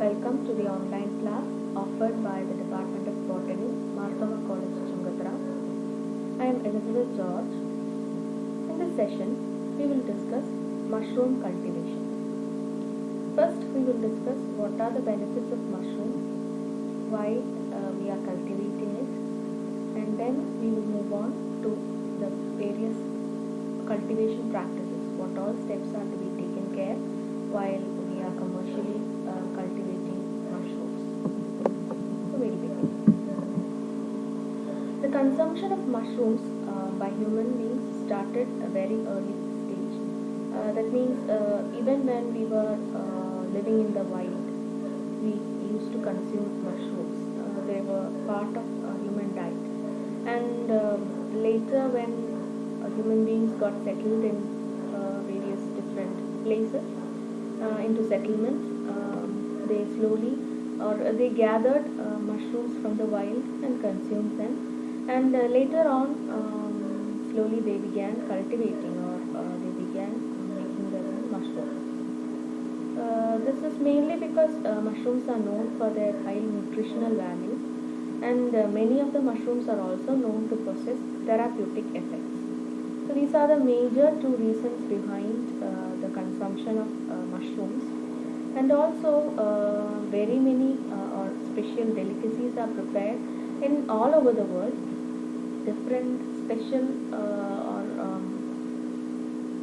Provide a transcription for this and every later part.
Welcome to the online class offered by the Department of Botany, Marthoma College, Chungatra. I am Elizabeth George. In this session, we will discuss mushroom cultivation. First, we will discuss what are the benefits of mushrooms, why we are cultivating it, and then we will move on to the various cultivation practices, what all steps are to be taken care while we are commercially cultivating mushrooms. So we'll begin. The consumption of mushrooms by human beings started a very early stage. That means even when we were living in the wild, we used to consume mushrooms. They were part of human diet. And later when human beings got settled in various different places, into settlements, they slowly they gathered mushrooms from the wild and consumed them, and later on slowly they began cultivating or they began making their own mushrooms. This is mainly because mushrooms are known for their high nutritional value, and many of the mushrooms are also known to possess therapeutic effects. So these are the major two reasons behind the consumption of mushrooms. And also very many or special delicacies are prepared in all over the world. Different special or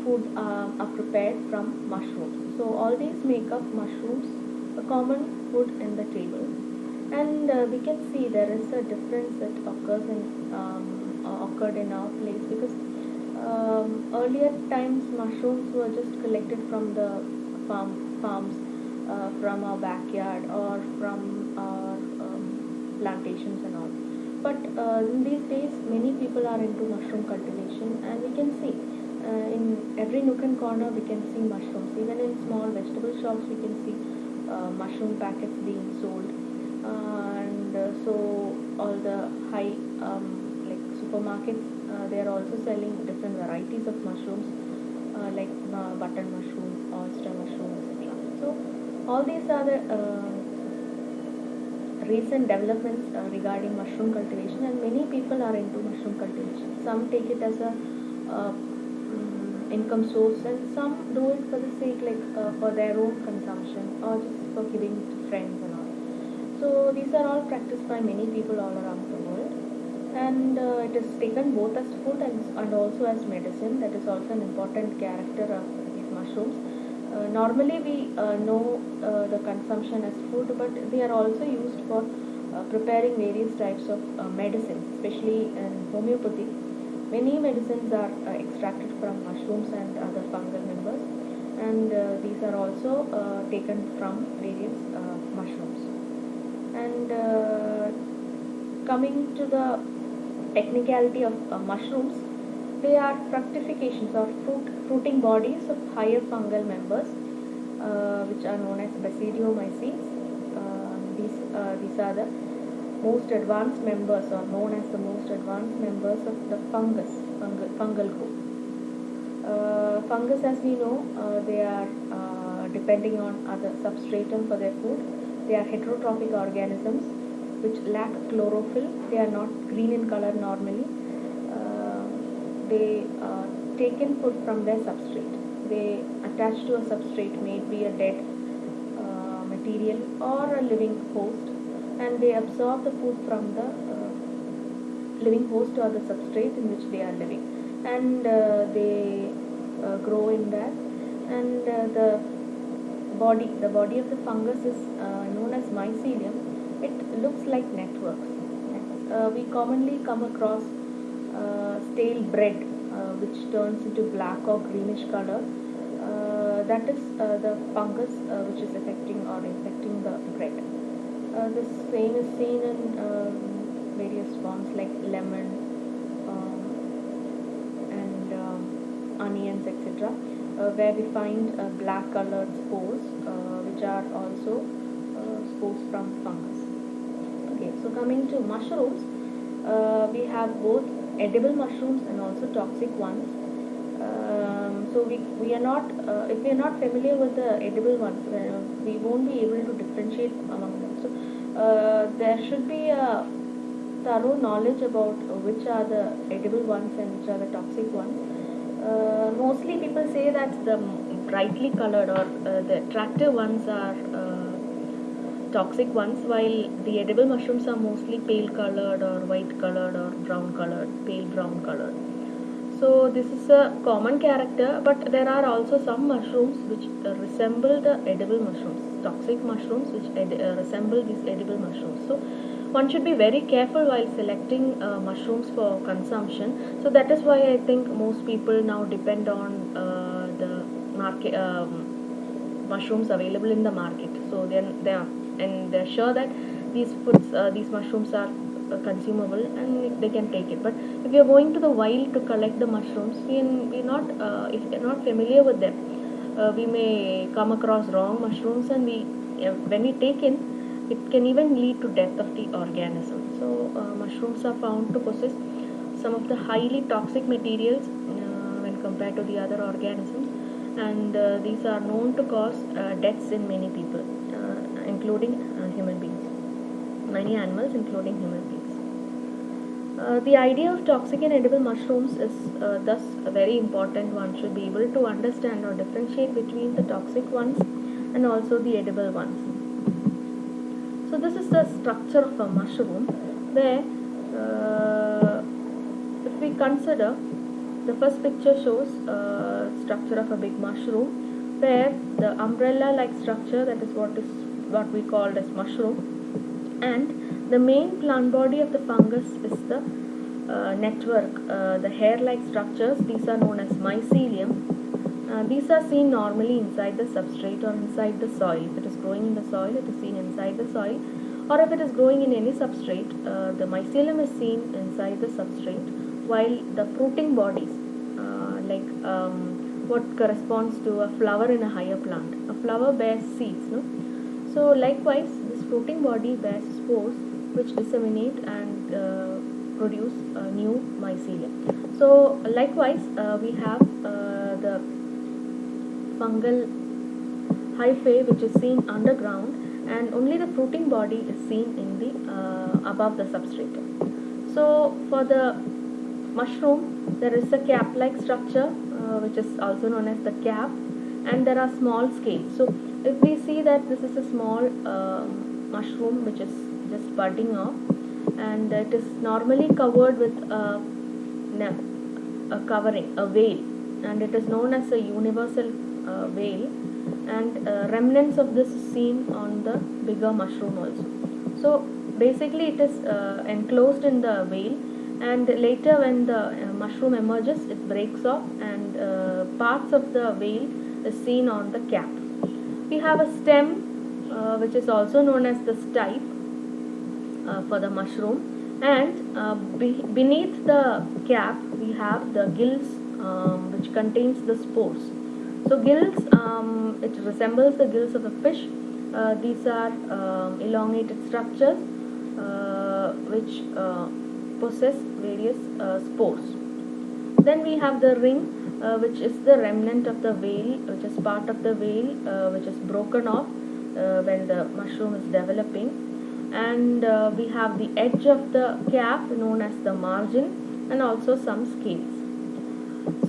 food are prepared from mushrooms. So all these make up mushrooms a common food in the table. And we can see there is a difference that occurred in our place, because earlier times mushrooms were just collected from the farms, from our backyard or from our plantations and all. But in these days many people are into mushroom cultivation, and we can see in every nook and corner we can see mushrooms. Even in small vegetable shops we can see mushroom packets being sold, and so all the high like supermarkets, they are also selling different varieties of mushrooms, like button mushroom, oyster mushroom, etc. So all these are the recent developments regarding mushroom cultivation, and many people are into mushroom cultivation. Some take it as a income source, and some do it for the sake, like for their own consumption or just for giving to friends and all. So these are all practiced by many people all around the world, and it is taken both as food and also as medicine. That is also an important character of these mushrooms. Normally we know the consumption as food, but they are also used for preparing various types of medicines, especially in homeopathy. Many medicines are extracted from mushrooms and other fungal members, and these are also taken from various mushrooms. And coming to the technicality of mushrooms, they are fructifications or fruiting bodies of higher fungal members, which are known as basidiomycetes. These are the most advanced members, or known as the most advanced members of the fungal group. Fungus, as we know, they are depending on other substratum for their food. They are heterotrophic organisms which lack chlorophyll. They are not green in color normally. They take in food from their substrate. They attach to a substrate, may it be a dead material or a living host, and they absorb the food from the living host or the substrate in which they are living, and they grow in that. And the body of the fungus is known as mycelium. It looks like networks. We commonly come across stale bread, which turns into black or greenish color. That is the fungus which is affecting or infecting the bread. This same is seen in various forms like lemon and onions, etc., where we find black colored spores, which are also spores from fungus. Okay, so coming to mushrooms, we have both edible mushrooms and also toxic ones. So we are not, if we are not familiar with the edible ones, we won't be able to differentiate among them. So there should be a thorough knowledge about which are the edible ones and which are the toxic ones. Mostly people say that the brightly colored or the attractive ones are toxic ones, while the edible mushrooms are mostly pale colored or white colored or brown colored, pale brown colored. So this is a common character, but there are also some mushrooms which resemble the edible mushrooms, toxic mushrooms which resemble these edible mushrooms. So one should be very careful while selecting mushrooms for consumption. So that is why I think most people now depend on the market mushrooms available in the market. So then they're sure that these mushrooms are consumable and they can take it. But if you're going to the wild to collect the mushrooms, we not if you're not familiar with them, we may come across wrong mushrooms, and when we take in, it can even lead to death of the organism. So mushrooms are found to possess some of the highly toxic materials when compared to the other organisms, and these are known to cause deaths in many people, including human beings, many animals including human beings. The idea of toxic and edible mushrooms is thus very important. One should be able to understand or differentiate between the toxic ones and also the edible ones. So this is the structure of a mushroom, where if we consider, the first picture shows structure of a big mushroom, where the umbrella like structure, that is what we call as mushroom, and the main plant body of the fungus is the network, the hair-like structures. These are known as mycelium. These are seen normally inside the substrate or inside the soil. If it is growing in the soil, it is seen inside the soil, or if it is growing in any substrate, the mycelium is seen inside the substrate, while the fruiting bodies, what corresponds to a flower in a higher plant. A flower bears seeds, no? So likewise, this fruiting body bears spores which disseminate and produce new mycelium. So likewise, we have the fungal hyphae which is seen underground, and only the fruiting body is seen in the above the substrate. So for the mushroom, there is a cap-like structure which is also known as the cap, and there are small scales. So if we see that this is a small mushroom which is just budding off, and it is normally covered with a covering, a veil, and it is known as a universal veil, and remnants of this is seen on the bigger mushroom also. So basically it is enclosed in the veil, and later when the mushroom emerges, it breaks off, and parts of the veil is seen on the cap. We have a stem which is also known as the stipe for the mushroom, and beneath the cap we have the gills which contains the spores. So gills, it resembles the gills of a fish. These are elongated structures which possess various spores. Then we have the ring, which is the remnant of the veil, which is part of the veil which is broken off when the mushroom is developing. And we have the edge of the cap known as the margin, and also some scales.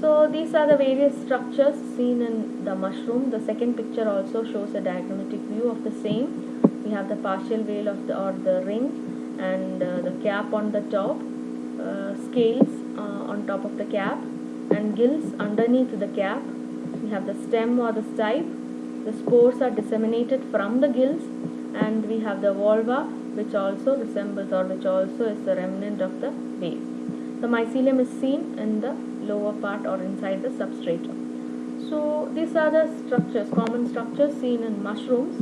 So these are the various structures seen in the mushroom. The second picture also shows a diagrammatic view of the same. We have the partial veil of the ring, and the cap on the top, scales on top of the cap, and gills underneath the cap. We have the stem or the stipe. The spores are disseminated from the gills, and we have the volva, which also resembles, or which also is the remnant of the veil. The mycelium is seen in the lower part or inside the substrate. So these are the structures, common structures seen in mushrooms.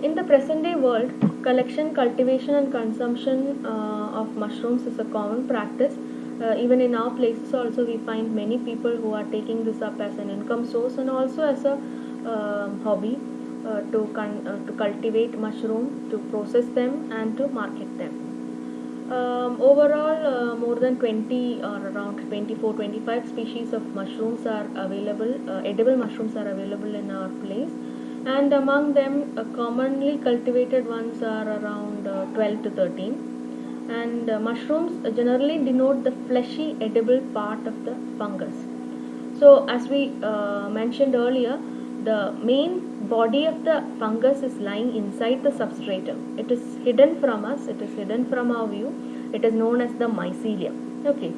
In the present day world, collection, cultivation and consumption of mushrooms is a common practice. Even in our places also, we find many people who are taking this up as an income source, and also as a hobby to cultivate mushroom, to process them and to market them. Overall, more than 20 or around 24, 25 species of mushrooms are available, edible mushrooms are available in our place, and among them, commonly cultivated ones are around 12 to 13. And mushrooms generally denote the fleshy edible part of the fungus. So, as we mentioned earlier, the main body of the fungus is lying inside the substratum. It is hidden from us, it is hidden from our view. It is known as the mycelium. Okay.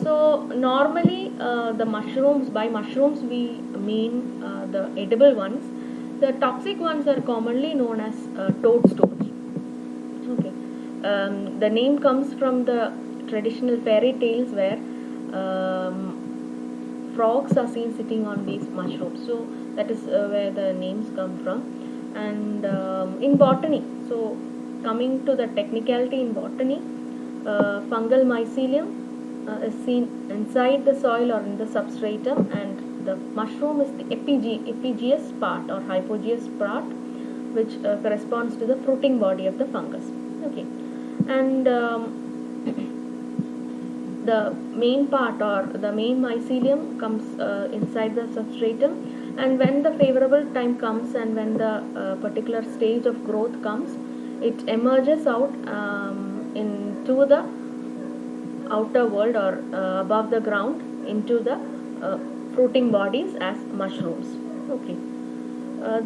So, normally the mushrooms, by mushrooms we mean the edible ones. The toxic ones are commonly known as toadstools. Okay. The name comes from the traditional fairy tales where frogs are seen sitting on these mushrooms. So that is where the names come from. And in botany, so coming to the technicality in botany, fungal mycelium is seen inside the soil or in the substratum, and the mushroom is the epigeous part or hypogeous part, which corresponds to the fruiting body of the fungus. Okay. And the main part or the main mycelium comes inside the substratum, and when the favorable time comes and when the particular stage of growth comes, it emerges out into the outer world or above the ground into the fruiting bodies as mushrooms. Okay.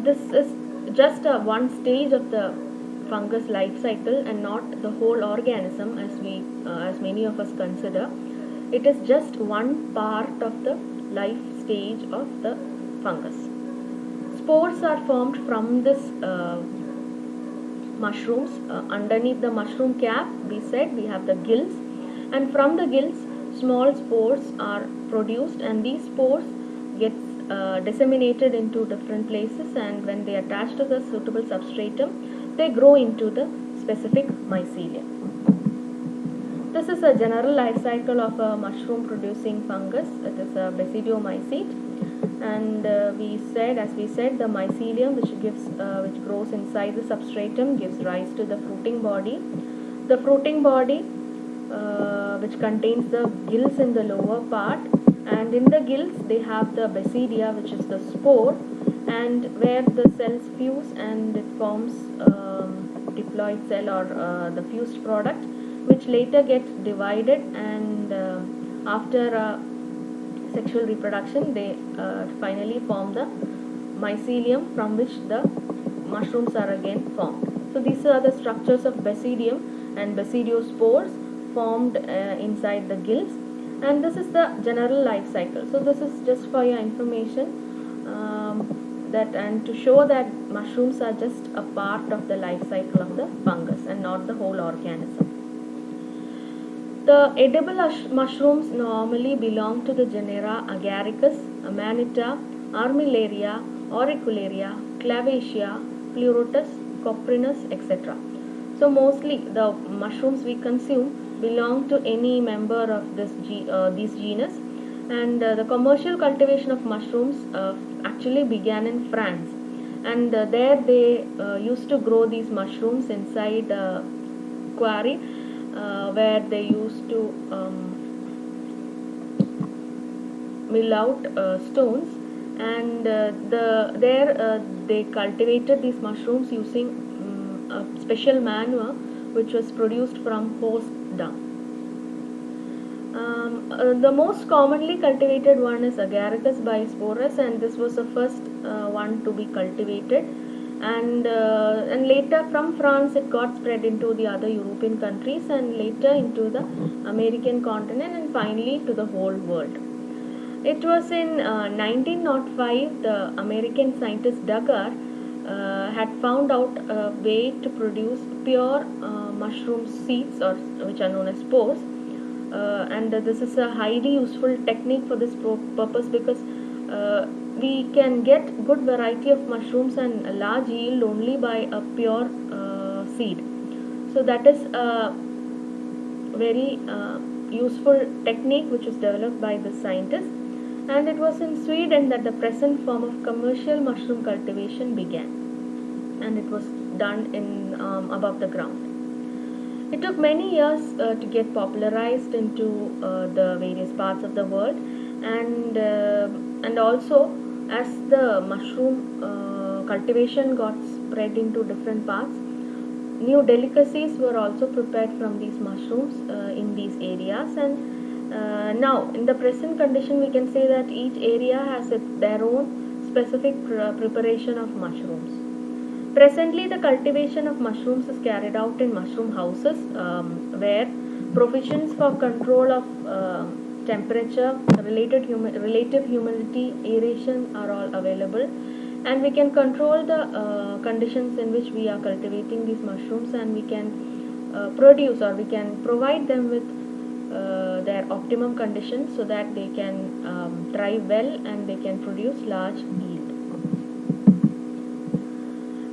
This is just one stage of the fungus life cycle and not the whole organism as many of us consider. It is just one part of the life stage of the fungus. Spores are formed from this mushrooms. Underneath the mushroom cap, we said we have the gills, and from the gills small spores are produced, and these spores get disseminated into different places, and when they attach to the suitable substratum, they grow into the specific mycelium. This is a general life cycle of a mushroom producing fungus. It is a basidiomycete, and as we said, the mycelium which grows inside the substratum gives rise to the fruiting body. The fruiting body which contains the gills in the lower part, and in the gills they have the basidia, which is the spore, and where the cells fuse and it forms diploid cell or the fused product, which later gets divided, and after sexual reproduction they finally form the mycelium from which the mushrooms are again formed. So these are the structures of basidium and basidiospores formed inside the gills, and this is the general life cycle. So this is just for your information, that and to show that mushrooms are just a part of the life cycle of the fungus and not the whole organism. The edible mushrooms normally belong to the genera Agaricus, Amanita, Armillaria, Auricularia, Clavacia, Pleurotus, Coprinus, etc. So mostly the mushrooms we consume belong to any member of these genus, and the commercial cultivation of mushrooms actually began in France, and there they used to grow these mushrooms inside a quarry where they used to mill out stones, and they cultivated these mushrooms using a special manure which was produced from horse dung. The most commonly cultivated one is Agaricus bisporus, and this was the first one to be cultivated, and later from France it got spread into the other European countries, and later into the American continent, and finally to the whole world. It was in 1905 the American scientist Duggar had found out a way to produce pure mushroom seeds, or which are known as spores, and this is a highly useful technique for this purpose, because we can get good variety of mushrooms and a large yield only by a pure seed. So that is a very useful technique which was developed by the scientist, and it was in Sweden that the present form of commercial mushroom cultivation began, and it was done in above the ground. It took many years to get popularized into the various parts of the world, and also as the mushroom cultivation got spread into different parts, new delicacies were also prepared from these mushrooms in these areas. And now, in the present condition, we can say that each area has their own specific preparation of mushrooms. Presently, the cultivation of mushrooms is carried out in mushroom houses, where provisions for control of temperature, relative humidity, aeration are all available, and we can control the conditions in which we are cultivating these mushrooms, and we can produce, or we can provide them with their optimum conditions so that they can thrive well and they can produce large yield.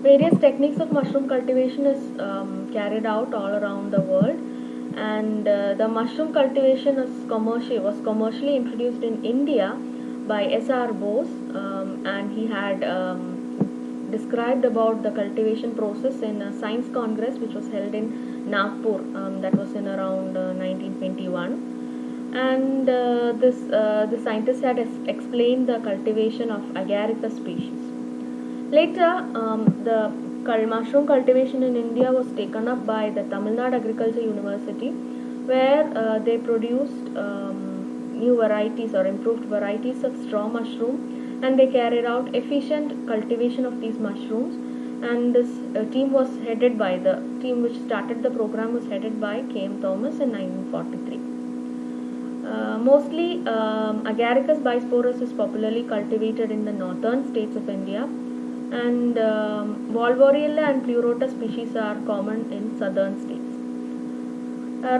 Various techniques of mushroom cultivation is carried out all around the world, and the mushroom cultivation was commercially introduced in India by S.R. Bose, and he had described about the cultivation process in a science congress which was held in Nagpur, that was in around 1921. And the scientist had explained the cultivation of Agaricus species. Later, the mushroom cultivation in India was taken up by the Tamil Nadu Agriculture University, where they produced new varieties or improved varieties of straw mushroom, and they carried out efficient cultivation of these mushrooms. And this team was headed by the team which started the program was headed by K.M. Thomas in 1943. Mostly, Agaricus bisporus is popularly cultivated in the northern states of India, and Volvoriella and Pleurotus species are common in southern states.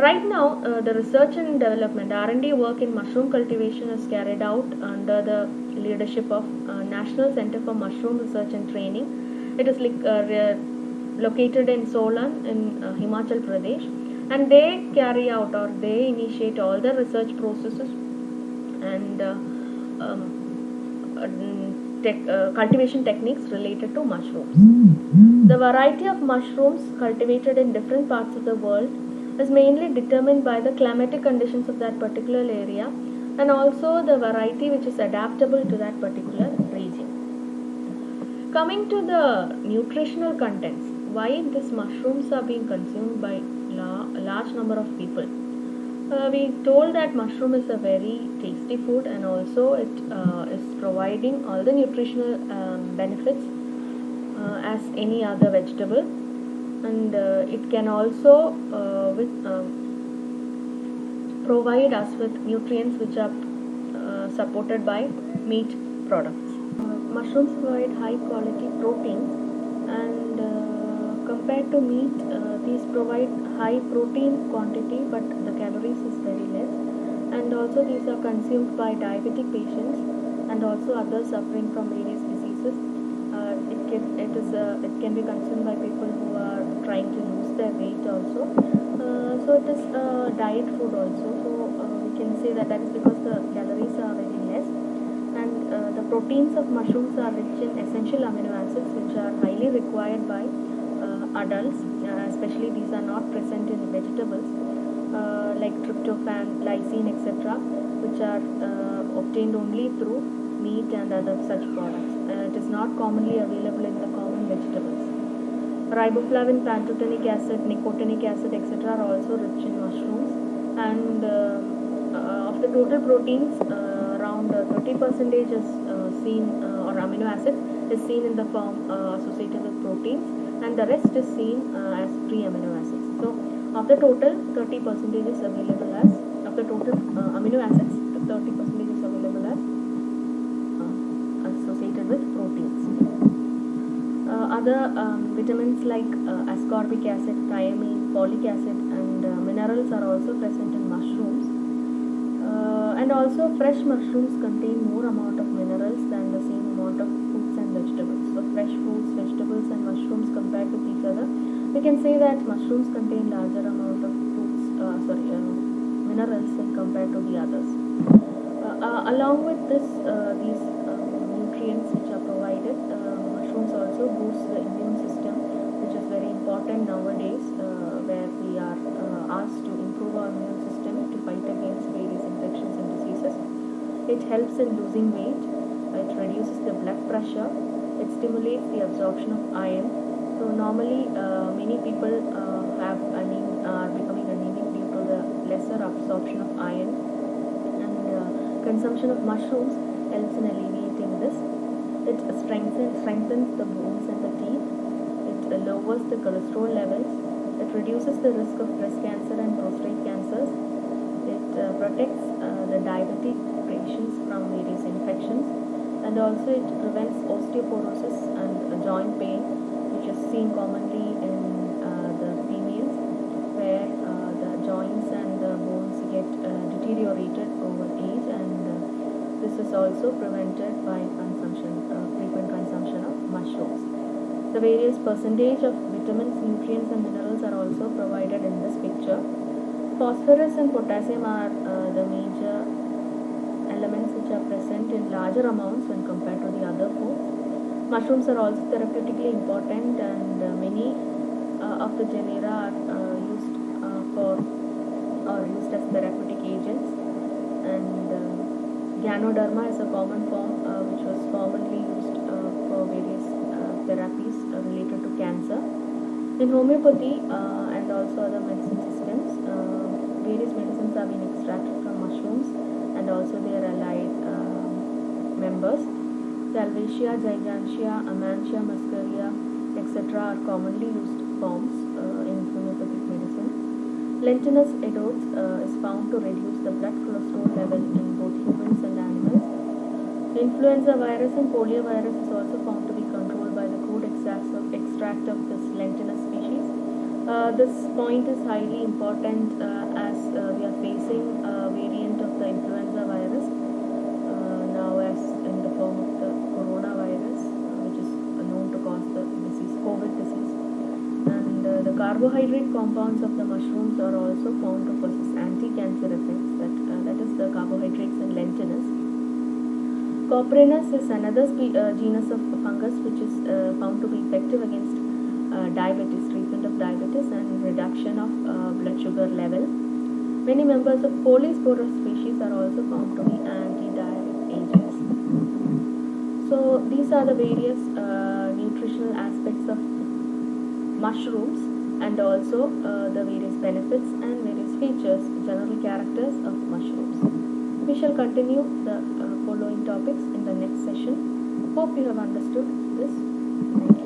Right now, the research and development (R&D) work in mushroom cultivation is carried out under the leadership of National Center for Mushroom Research and Training. It is located in Solan in Himachal Pradesh, and they carry out or they initiate all the research processes and cultivation techniques related to mushrooms. The variety of mushrooms cultivated in different parts of the world is mainly determined by the climatic conditions of that particular area, and also the variety which is adaptable to that particular region. Coming to the nutritional contents, why these mushrooms are being consumed by a large number of people. We told that mushroom is a very tasty food, and also it is providing all the nutritional benefits as any other vegetable, and it can also provide us with nutrients which are supported by meat products. Mushrooms provide high quality proteins, and compared to meat, these provide high protein quantity, but the calories is very less. And also these are consumed by diabetic patients and also others suffering from various diseases. It can be consumed by people who are trying to lose their weight also. So it is a diet food also. So we can say that is because the calories are very less, and the proteins of mushrooms are rich in essential amino acids which are highly required by adults, especially these are not present in vegetables, like tryptophan, lysine, etc., which are obtained only through meat and other such products. It is not commonly available in the common vegetables. Riboflavin, pantothenic acid, nicotinic acid, etc., are also rich in mushrooms, and of the total proteins, around 30% is seen, or amino acids is seen in the form associated with proteins, and the rest is seen as free amino acids. So, of the total, 30% is available as, of the total amino acids, 30% is available as associated with proteins. Other vitamins like ascorbic acid, thiamine, folic acid, and minerals are also present in mushrooms. And also fresh mushrooms contain more amount of minerals than the same amount of fruits and vegetables. So fresh fruits, vegetables, and mushrooms compared with each other, we can say that mushrooms contain larger amount of minerals compared to the others. Along with these nutrients which are provided, mushrooms also boost the immune system, which is very important nowadays, where we are us to improve our immune system to fight against various infections and diseases. It helps in losing weight. It reduces the blood pressure. It stimulates the absorption of iron. So normally, many people are becoming anemic due to the lesser absorption of iron, and consumption of mushrooms helps in alleviating this. It strengthens the bones and the teeth. It lowers the cholesterol levels. It reduces the risk of breast cancer and prostate cancers. It protects the diabetic patients from various infections, and also it prevents osteoporosis and joint pain, which is seen commonly in the females, where the joints and the bones get deteriorated over age, and this is also prevented by frequent consumption of mushrooms. The various percentage of vitamins, nutrients and minerals are also provided in this picture. Phosphorus and potassium are the major elements which are present in larger amounts when compared to the other foods. Mushrooms are also therapeutically important, and many of the genera are used as therapeutic agents. And Ganoderma is a common form which was commonly used for various therapies related to cancer. In homeopathy and also other medicine systems, various medicines have been extracted from mushrooms and also their allied members. Salvatia, Gigantia, Amantia, Muscaria, etc. are commonly used forms in homeopathic medicine. Lentinus edodes is found to reduce the blood cholesterol level in both humans and animals. Influenza virus and polio virus is also found to be controlled by the crude extract of this Lentinus species. This point is highly important as we are facing a variant of the influenza virus now as in the form of the coronavirus, which is known to cause the disease, COVID disease. And the carbohydrate compounds of the mushrooms are also found to possess anti-cancer effects, that is the carbohydrates in Lentinus. Coprinus is another genus of fungus which is found to be effective against diabetes, treatment of diabetes and reduction of blood sugar level. Many members of Polysporus species are also found to be anti-diabetic agents. So these are the various nutritional aspects of mushrooms, and also the various benefits and various features, general characters of mushrooms. We shall continue the following topics in the next session. Hope you have understood this. Thank you.